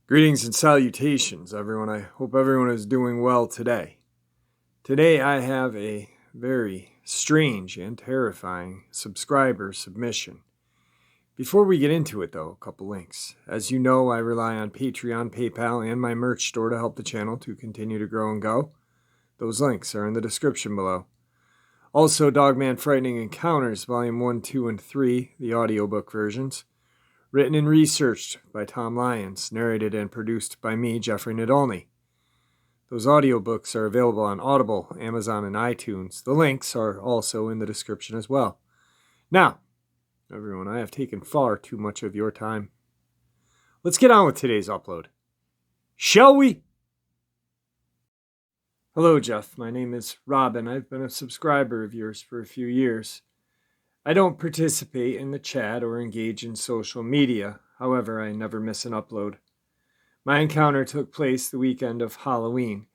Greetings and salutations, everyone. I hope everyone is doing well today. Today I have a very strange and terrifying subscriber submission. Before we get into it, though, a couple links. As you know, I rely on Patreon, PayPal, and my merch store to help the channel to continue to grow and go. Those links are in the description below. Also, Dogman Frightening Encounters, Volume 1, 2, and 3, the audiobook versions. Written and researched by Tom Lyons, narrated and produced by me, Jeffrey Nadolny. Those audiobooks are available on Audible, Amazon, and iTunes. The links are also in the description as well. Now, everyone, I have taken far too much of your time. Let's get on with today's upload. Shall we? Hello, Jeff. My name is Robin. I've been a subscriber of yours for a few years. I don't participate in the chat or engage in social media. However, I never miss an upload. My encounter took place the weekend of Halloween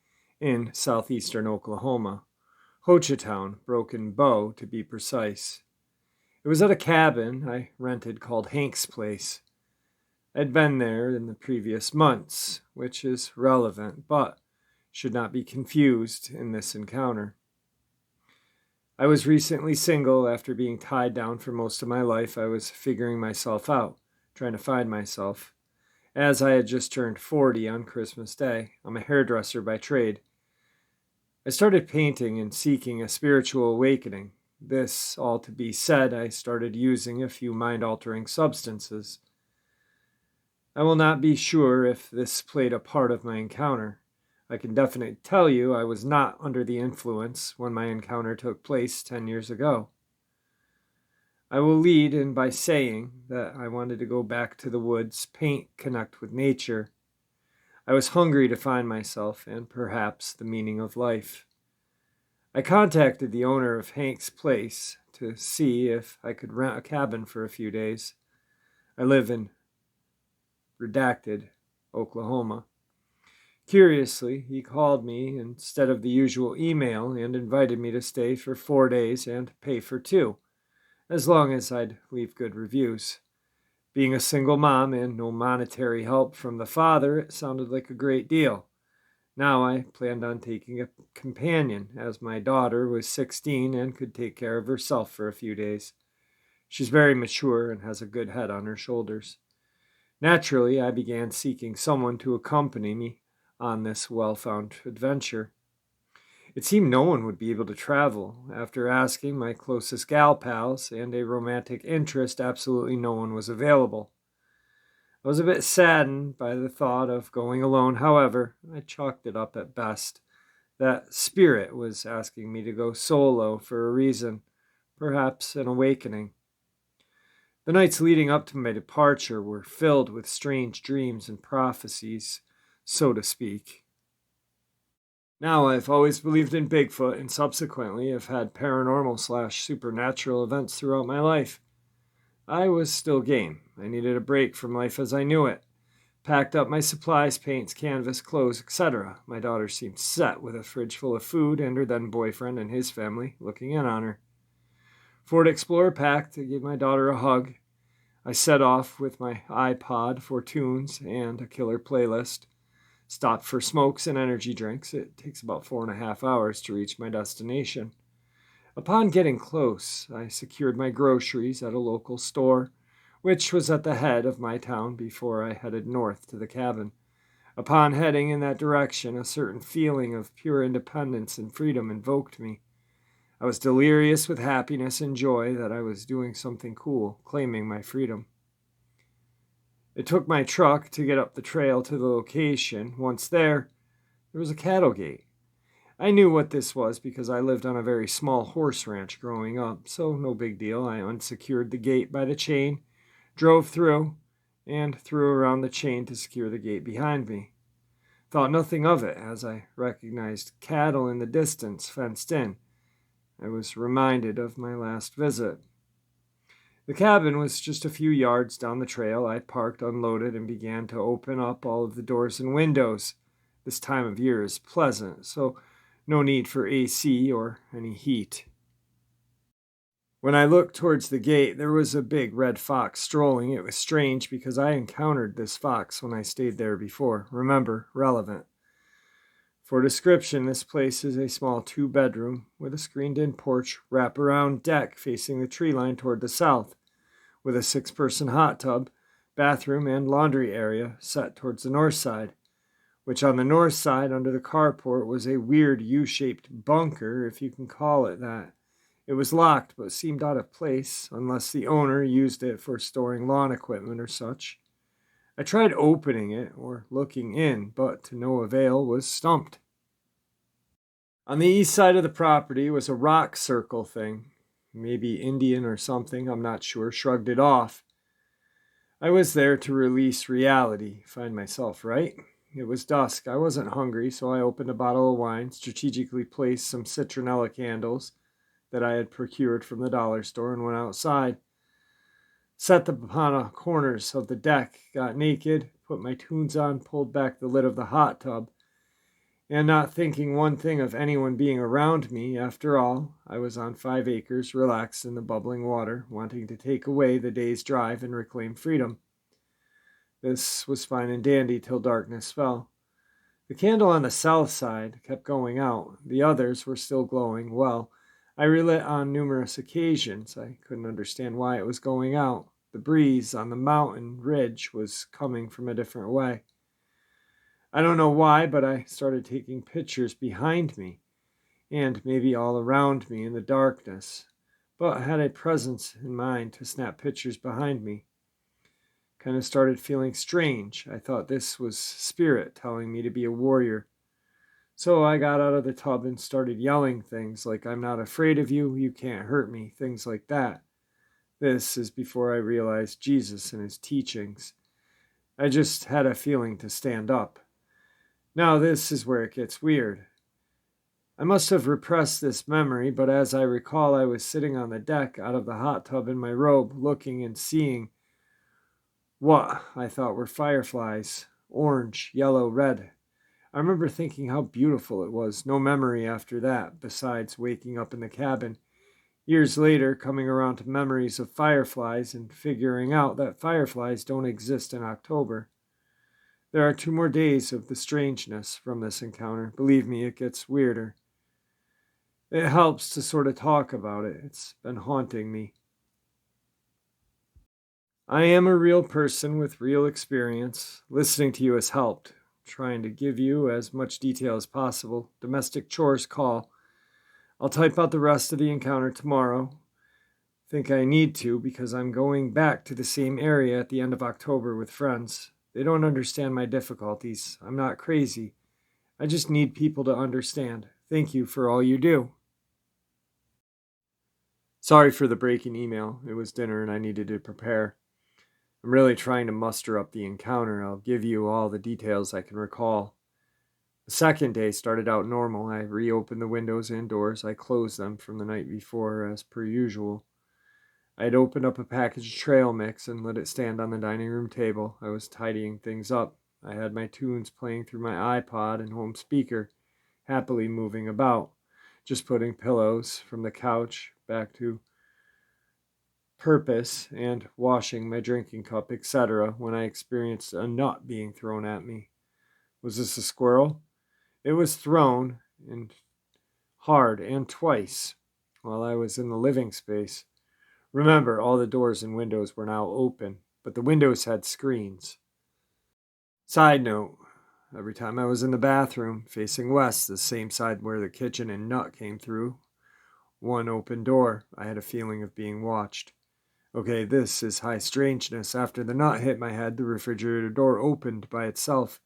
in southeastern Oklahoma, Hochatown, Broken Bow to be precise. It was at a cabin I rented called Hank's Place. I'd been there in the previous months, which is relevant, but should not be confused in this encounter. I was recently single after being tied down for most of my life. I was figuring myself out, trying to find myself. As I had just turned 40 on Christmas Day, I'm a hairdresser by trade. I started painting and seeking a spiritual awakening. This all to be said, I started using a few mind-altering substances. I will not be sure if this played a part of my encounter. I can definitely tell you I was not under the influence when my encounter took place 10 years ago. I will lead in by saying that I wanted to go back to the woods, paint, connect with nature. I was hungry to find myself and perhaps the meaning of life. I contacted the owner of Hank's Place to see if I could rent a cabin for a few days. I live in redacted Oklahoma. Curiously, he called me instead of the usual email and invited me to stay for 4 days and pay for 2, as long as I'd leave good reviews. Being a single mom and no monetary help from the father, it sounded like a great deal. Now I planned on taking a companion, as my daughter was 16 and could take care of herself for a few days. She's very mature and has a good head on her shoulders. Naturally, I began seeking someone to accompany me on this well-found adventure. It seemed no one would be able to travel. After asking my closest gal pals and a romantic interest, absolutely no one was available. I was a bit saddened by the thought of going alone. However, I chalked it up at best that Spirit was asking me to go solo for a reason, perhaps an awakening. The nights leading up to my departure were filled with strange dreams and prophecies, so to speak. Now, I've always believed in Bigfoot and subsequently have had paranormal/supernatural events throughout my life. I was still game. I needed a break from life as I knew it. Packed up my supplies, paints, canvas, clothes, etc. My daughter seemed set with a fridge full of food and her then boyfriend and his family looking in on her. Ford Explorer packed, I gave my daughter a hug. I set off with my iPod for tunes and a killer playlist. Stopped for smokes and energy drinks. It takes about 4.5 hours to reach my destination. Upon getting close, I secured my groceries at a local store, which was at the head of my town before I headed north to the cabin. Upon heading in that direction, a certain feeling of pure independence and freedom invoked me. I was delirious with happiness and joy that I was doing something cool, claiming my freedom. It took my truck to get up the trail to the location. Once there was a cattle gate. I knew what this was because I lived on a very small horse ranch growing up, so no big deal. I unsecured the gate by the chain, drove through, and threw around the chain to secure the gate behind me. Thought nothing of it as I recognized cattle in the distance, fenced in. I was reminded of my last visit. The cabin was just a few yards down the trail. I parked, unloaded, and began to open up all of the doors and windows. This time of year is pleasant, so no need for AC or any heat. When I looked towards the gate, there was a big red fox strolling. It was strange because I encountered this fox when I stayed there before. Remember, relevant. For description, this place is a small 2-bedroom with a screened-in porch, wrap-around deck facing the tree line toward the south, with a 6-person hot tub, bathroom, and laundry area set towards the north side, which on the north side under the carport was a weird U-shaped bunker, if you can call it that. It was locked but seemed out of place unless the owner used it for storing lawn equipment or such. I tried opening it or looking in, but to no avail, was stumped. On the east side of the property was a rock circle thing. Maybe Indian or something, I'm not sure, shrugged it off. I was there to release reality, find myself, right? It was dusk. I wasn't hungry, so I opened a bottle of wine, strategically placed some citronella candles that I had procured from the dollar store, and went outside. Set them upon the corners of the deck, got naked, put my tunes on, pulled back the lid of the hot tub, and not thinking one thing of anyone being around me. After all, I was on 5 acres, relaxed in the bubbling water, wanting to take away the day's drive and reclaim freedom. This was fine and dandy till darkness fell. The candle on the south side kept going out. The others were still glowing well. I relit on numerous occasions. I couldn't understand why it was going out. The breeze on the mountain ridge was coming from a different way. I don't know why, but I started taking pictures behind me, and maybe all around me in the darkness, but I had a presence in mind to snap pictures behind me. Kind of started feeling strange. I thought this was spirit telling me to be a warrior. So I got out of the tub and started yelling things like, "I'm not afraid of you, you can't hurt me," things like that. This is before I realized Jesus and his teachings. I just had a feeling to stand up. Now this is where it gets weird. I must have repressed this memory, but as I recall, I was sitting on the deck out of the hot tub in my robe, looking and seeing what I thought were fireflies, orange, yellow, red. I remember thinking how beautiful it was. No memory after that, besides waking up in the cabin. Years later, coming around to memories of fireflies and figuring out that fireflies don't exist in October. There are 2 more days of the strangeness from this encounter. Believe me, it gets weirder. It helps to sort of talk about it. It's been haunting me. I am a real person with real experience. Listening to you has helped. Trying to give you as much detail as possible. Domestic chores call. I'll type out the rest of the encounter tomorrow. Think I need to because I'm going back to the same area at the end of October with friends. They don't understand my difficulties. I'm not crazy. I just need people to understand. Thank you for all you do. Sorry for the breaking email. It was dinner and I needed to prepare. I'm really trying to muster up the encounter. I'll give you all the details I can recall. The second day started out normal. I reopened the windows and doors. I closed them from the night before, as per usual. I had opened up a package of trail mix and let it stand on the dining room table. I was tidying things up. I had my tunes playing through my iPod and home speaker, happily moving about, just putting pillows from the couch back to purpose and washing my drinking cup, etc., when I experienced a nut being thrown at me. Was this a squirrel? It was thrown, and hard, and twice, while I was in the living space. Remember, all the doors and windows were now open, but the windows had screens. Side note, every time I was in the bathroom, facing west, the same side where the kitchen and nut came through, one open door, I had a feeling of being watched. Okay, this is high strangeness. After the nut hit my head, the refrigerator door opened by itself.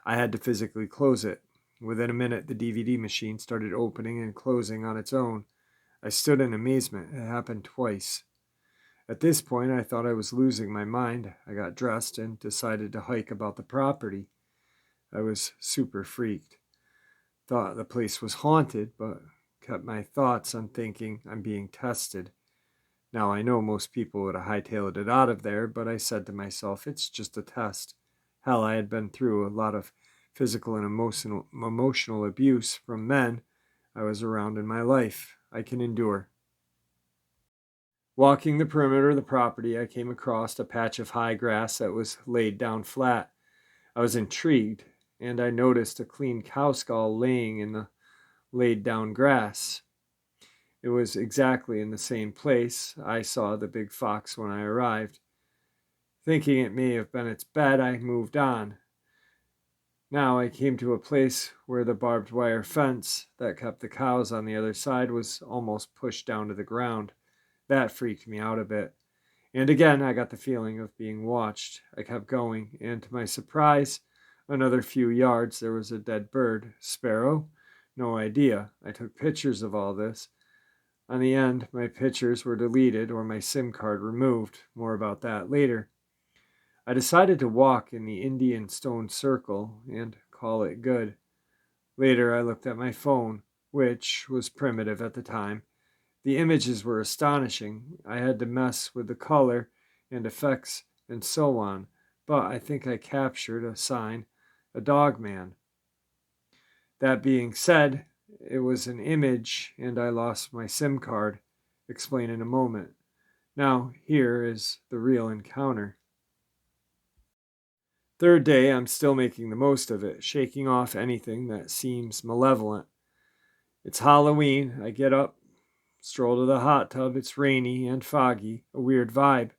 I had to physically close it. Within a minute, the DVD machine started opening and closing on its own. I stood in amazement. It happened twice. At this point, I thought I was losing my mind. I got dressed and decided to hike about the property. I was super freaked. Thought the place was haunted, but kept my thoughts on thinking I'm being tested. Now, I know most people would have hightailed it out of there, but I said to myself, it's just a test. Hell, I had been through a lot of physical and emotional abuse from men I was around in my life. I can endure. Walking the perimeter of the property, I came across a patch of high grass that was laid down flat. I was intrigued, and I noticed a clean cow skull laying in the laid down grass. It was exactly in the same place I saw the big fox when I arrived. Thinking it may have been its bed, I moved on. Now I came to a place where the barbed wire fence that kept the cows on the other side was almost pushed down to the ground. That freaked me out a bit. And again, I got the feeling of being watched. I kept going, and to my surprise, another few yards, there was a dead bird. Sparrow? No idea. I took pictures of all this. On the end, my pictures were deleted or my SIM card removed. More about that later. I decided to walk in the Indian stone circle and call it good. Later, I looked at my phone, which was primitive at the time. The images were astonishing. I had to mess with the color and effects and so on, but I think I captured a sign, a Dogman. That being said, it was an image and I lost my SIM card. Explain in a moment. Now, here is the real encounter. Third day, I'm still making the most of it, shaking off anything that seems malevolent. It's Halloween. I get up, stroll to the hot tub. It's rainy and foggy, a weird vibe.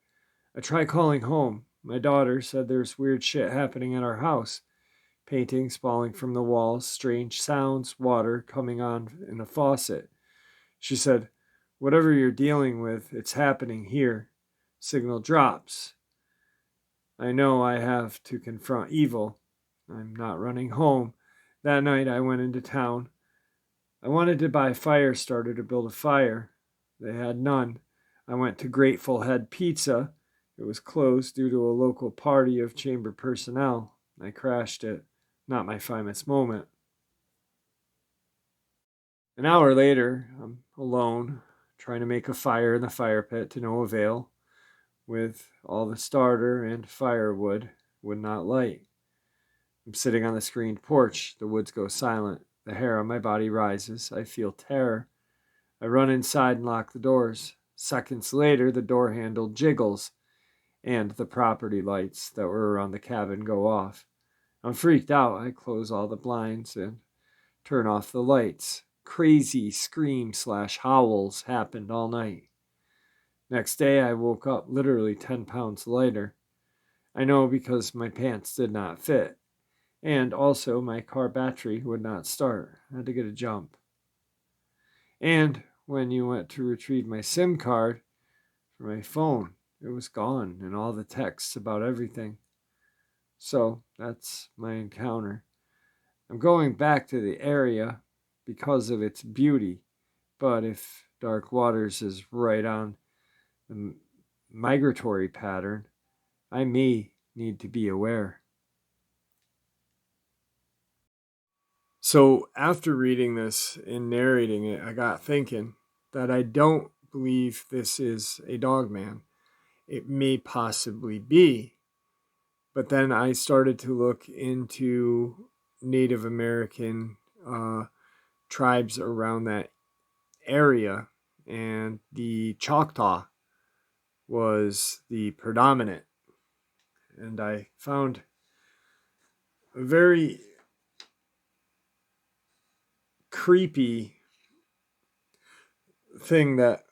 I try calling home. My daughter said there's weird shit happening at our house. Paintings falling from the walls, strange sounds, water coming on in a faucet. She said, whatever you're dealing with, it's happening here. Signal drops. I know I have to confront evil. I'm not running home. That night I went into town. I wanted to buy a fire starter to build a fire. They had none. I went to Grateful Head Pizza. It was closed due to a local party of chamber personnel. I crashed it. Not my famous moment. An hour later, I'm alone, trying to make a fire in the fire pit to no avail. With all the starter and firewood, would not light. I'm sitting on the screened porch. The woods go silent. The hair on my body rises. I feel terror. I run inside and lock the doors. Seconds later, the door handle jiggles, and the property lights that were around the cabin go off. I'm freaked out. I close all the blinds and turn off the lights. Crazy screams/howls happened all night. Next day, I woke up literally 10 pounds lighter. I know because my pants did not fit. And also, my car battery would not start. I had to get a jump. And when you went to retrieve my SIM card for my phone, it was gone and all the texts about everything. So that's my encounter. I'm going back to the area because of its beauty, but if Dark Waters is right on the migratory pattern, I may need to be aware. So after reading this and narrating it, I got thinking that I don't believe this is a Dogman. It may possibly be, but then I started to look into Native American tribes around that area, and the Choctaw was the predominant. And I found a very creepy thing that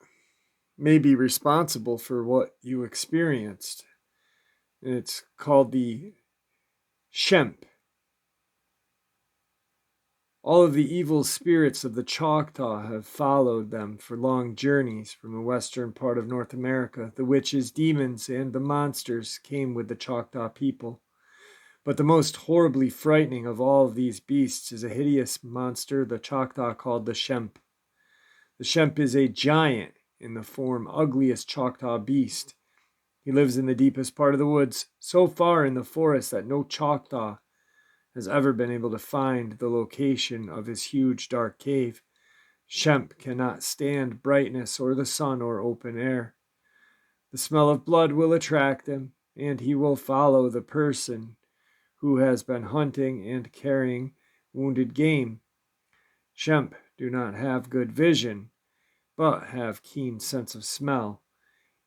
may be responsible for what you experienced. And it's called the Shemp. All of the evil spirits of the Choctaw have followed them for long journeys from the western part of North America. The witches, demons, and the monsters came with the Choctaw people. But the most horribly frightening of all of these beasts is a hideous monster the Choctaw called the Shemp. The Shemp is a giant in the form ugliest Choctaw beast. He lives in the deepest part of the woods, so far in the forest that no Choctaw has ever been able to find the location of his huge dark cave. Shemp cannot stand brightness or the sun or open air. The smell of blood will attract him, and he will follow the person who has been hunting and carrying wounded game. Shemp do not have good vision, but have keen sense of smell.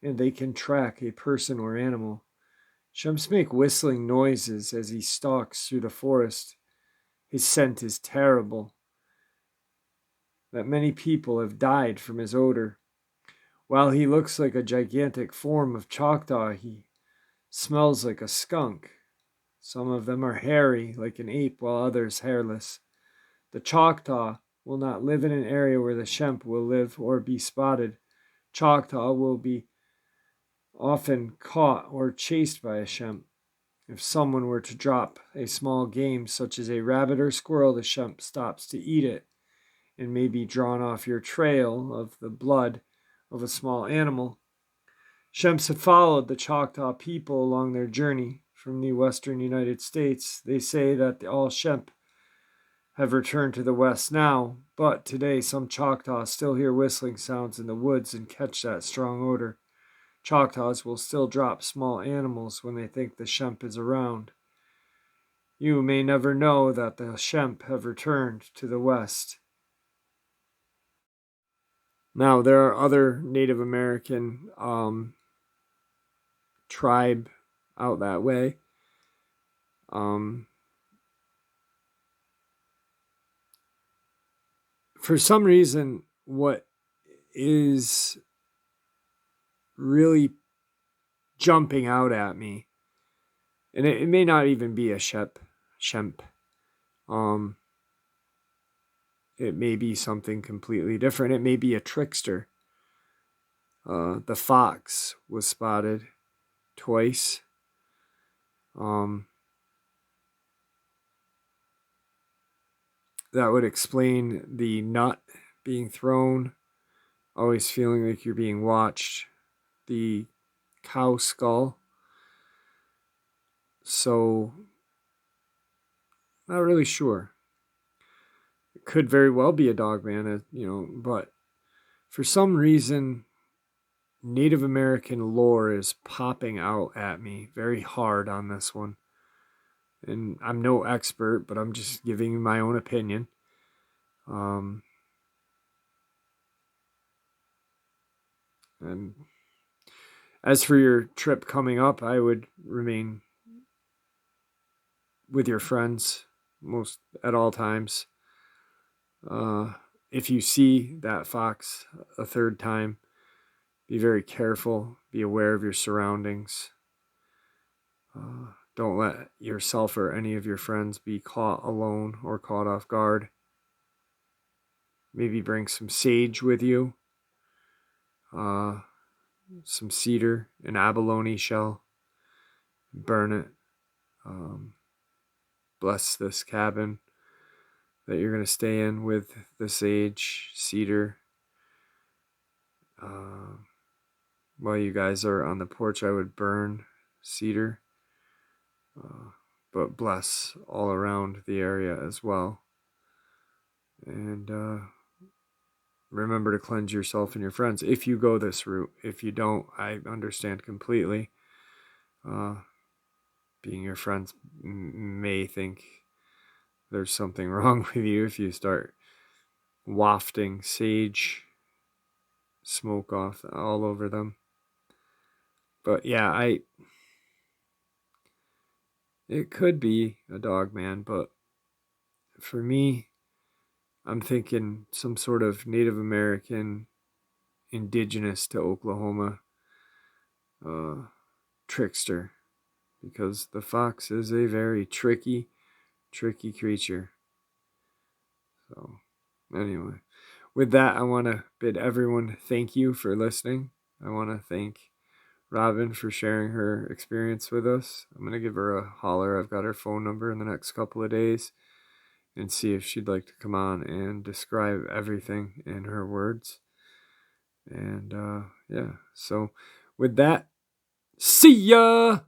and they can track a person or animal. Shemps make whistling noises as he stalks through the forest. His scent is terrible, that many people have died from his odor. While he looks like a gigantic form of Choctaw, he smells like a skunk. Some of them are hairy, like an ape, while others hairless. The Choctaw will not live in an area where the Shemp will live or be spotted. Choctaw will be often caught or chased by a Shemp. If someone were to drop a small game such as a rabbit or squirrel, the Shemp stops to eat it and may be drawn off your trail of the blood of a small animal. Shemps had followed the Choctaw people along their journey from the western United States. They say that all Shemp have returned to the west now, but today some Choctaws still hear whistling sounds in the woods and catch that strong odor. Choctaws will still drop small animals when they think the Shemp is around. You may never know that the Shemp have returned to the west. Now, there are other Native American tribe out that way. For some reason, what is really jumping out at me, and it may not even be a Shemp. It may be something completely different. It may be a trickster. The fox was spotted twice. That would explain the nut being thrown, always feeling like you're being watched, the cow skull. So, not really sure. It could very well be a Dogman, but for some reason, Native American lore is popping out at me very hard on this one. And I'm no expert, but I'm just giving you my own opinion. And as for your trip coming up, I would remain with your friends most at all times. If you see that fox a third time, be very careful. Be aware of your surroundings. Don't let yourself or any of your friends be caught alone or caught off guard. Maybe bring some sage with you, some cedar, an abalone shell. Burn it. Bless this cabin that you're going to stay in with the sage, cedar. While you guys are on the porch, I would burn cedar, but bless all around the area as well. And remember to cleanse yourself and your friends if you go this route. If you don't, I understand completely. Being your friends may think there's something wrong with you if you start wafting sage smoke off all over them. But yeah, it could be a Dogman, but for me, I'm thinking some sort of Native American, indigenous to Oklahoma trickster, because the fox is a very tricky creature. So anyway, with that, I want to bid everyone thank you for listening. I want to thank Robin for sharing her experience with us. I'm going to give her a holler. I've got her phone number in the next couple of days and see if she'd like to come on and describe everything in her words. And yeah, so with that, see ya!